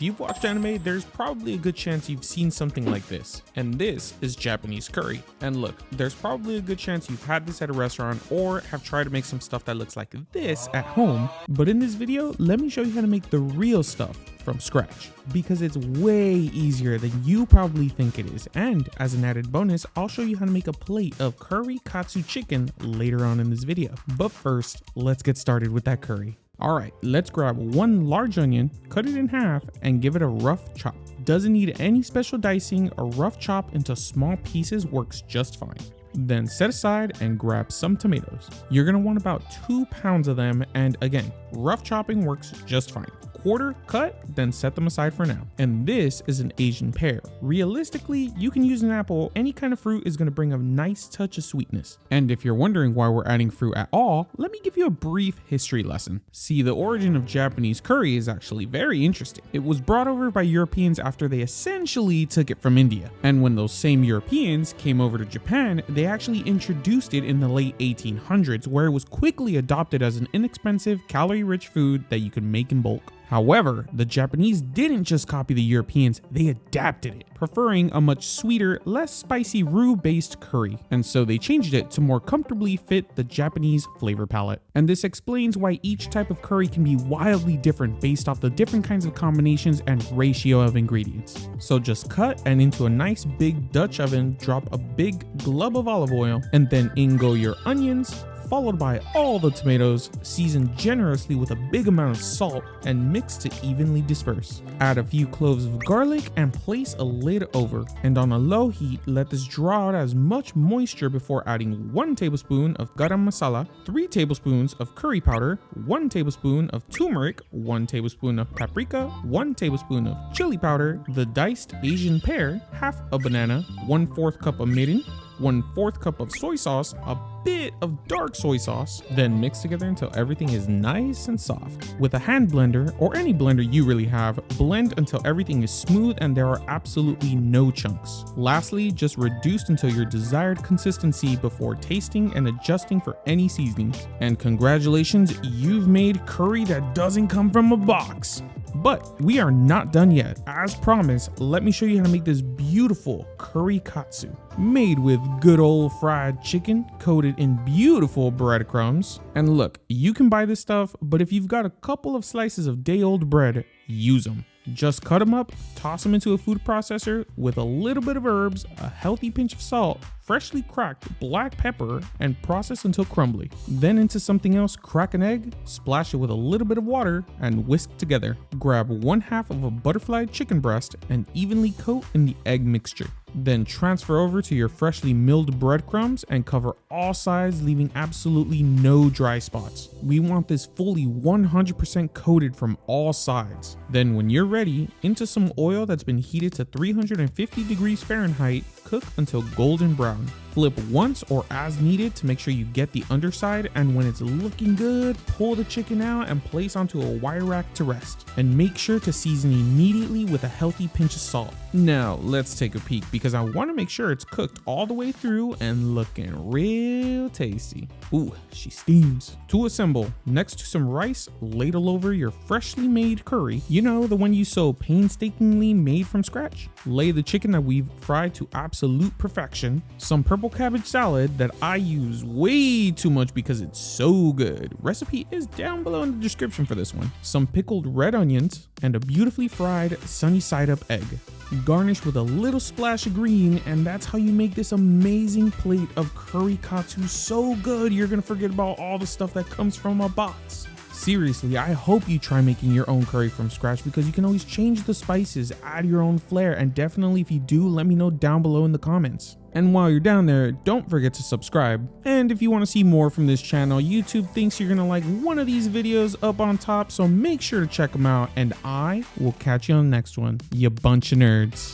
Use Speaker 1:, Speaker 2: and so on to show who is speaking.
Speaker 1: If you've watched anime, there's probably a good chance you've seen something like this. And this is Japanese curry. And look, there's probably a good chance you've had this at a restaurant or have tried to make some stuff that looks like this at home. But in this video, let me show you how to make the real stuff from scratch, because it's way easier than you probably think it is. And as an added bonus, I'll show you how to make a plate of curry katsu chicken later on in this video. But first, let's get started with that curry. Alright, let's grab one large onion, cut it in half, and give it a rough chop. Doesn't need any special dicing, a rough chop into small pieces works just fine. Then set aside and grab some tomatoes. You're going to want about 2 pounds of them, and again, rough chopping works just fine. Quarter cut, then set them aside for now. And this is an Asian pear. Realistically, you can use an apple. Any kind of fruit is going to bring a nice touch of sweetness. And if you're wondering why we're adding fruit at all, let me give you a brief history lesson. See, the origin of Japanese curry is actually very interesting. It was brought over by Europeans after they essentially took it from India. And when those same Europeans came over to Japan, they actually introduced it in the late 1800s, where it was quickly adopted as an inexpensive, calorie-rich food that you could make in bulk. However, the Japanese didn't just copy the Europeans, they adapted it, preferring a much sweeter, less spicy roux-based curry, and so they changed it to more comfortably fit the Japanese flavor palette. And this explains why each type of curry can be wildly different based off the different kinds of combinations and ratio of ingredients. So just cut, and into a nice big Dutch oven, drop a big glub of olive oil, and then in go your onions, followed by all the tomatoes, seasoned generously with a big amount of salt, and mix to evenly disperse. Add a few cloves of garlic and place a lid over, and on a low heat, let this draw out as much moisture before adding 1 tablespoon of garam masala, 3 tablespoons of curry powder, 1 tablespoon of turmeric, 1 tablespoon of paprika, 1 tablespoon of chili powder, the diced Asian pear, half a banana, 1/4 cup of mirin, 1/4 cup of soy sauce, a bit of dark soy sauce, then mix together until everything is nice and soft. With a hand blender, or any blender you really have, blend until everything is smooth and there are absolutely no chunks. Lastly, just reduce until your desired consistency before tasting and adjusting for any seasonings. And congratulations, you've made curry that doesn't come from a box. But we are not done yet. As promised, let me show you how to make this beautiful curry katsu, made with good old fried chicken coated in beautiful breadcrumbs. And look, you can buy this stuff, but if you've got a couple of slices of day-old bread, use them. Just cut them up, toss them into a food processor with a little bit of herbs, a healthy pinch of salt, freshly cracked black pepper, and process until crumbly. Then into something else, crack an egg, splash it with a little bit of water, and whisk together. Grab 1/2 of a butterfly chicken breast and evenly coat in the egg mixture. Then transfer over to your freshly milled breadcrumbs and cover all sides, leaving absolutely no dry spots. We want this fully 100% coated from all sides. Then when you're ready, into some oil that's been heated to 350 degrees Fahrenheit, cook until golden brown. Flip once or as needed to make sure you get the underside, and when it's looking good, pull the chicken out and place onto a wire rack to rest. And make sure to season immediately with a healthy pinch of salt. Now let's take a peek, because I want to make sure it's cooked all the way through and looking real tasty. Ooh, she steams. To assemble, next to some rice, ladle over your freshly made curry. You know, the one you so painstakingly made from scratch. Lay the chicken that we've fried to absolute perfection. Some purple cabbage salad that I use way too much because it's so good. Recipe is down below in the description for this one. Some pickled red onions and a beautifully fried sunny side up egg. Garnish with a little splash of green, and that's how you make this amazing plate of curry katsu so good you're gonna forget about all the stuff that comes from a box. Seriously, I hope you try making your own curry from scratch, because you can always change the spices, add your own flair, and definitely if you do, let me know down below in the comments. And while you're down there, don't forget to subscribe. And if you want to see more from this channel, YouTube thinks you're gonna like one of these videos up on top, so make sure to check them out, and I will catch you on the next one, you bunch of nerds.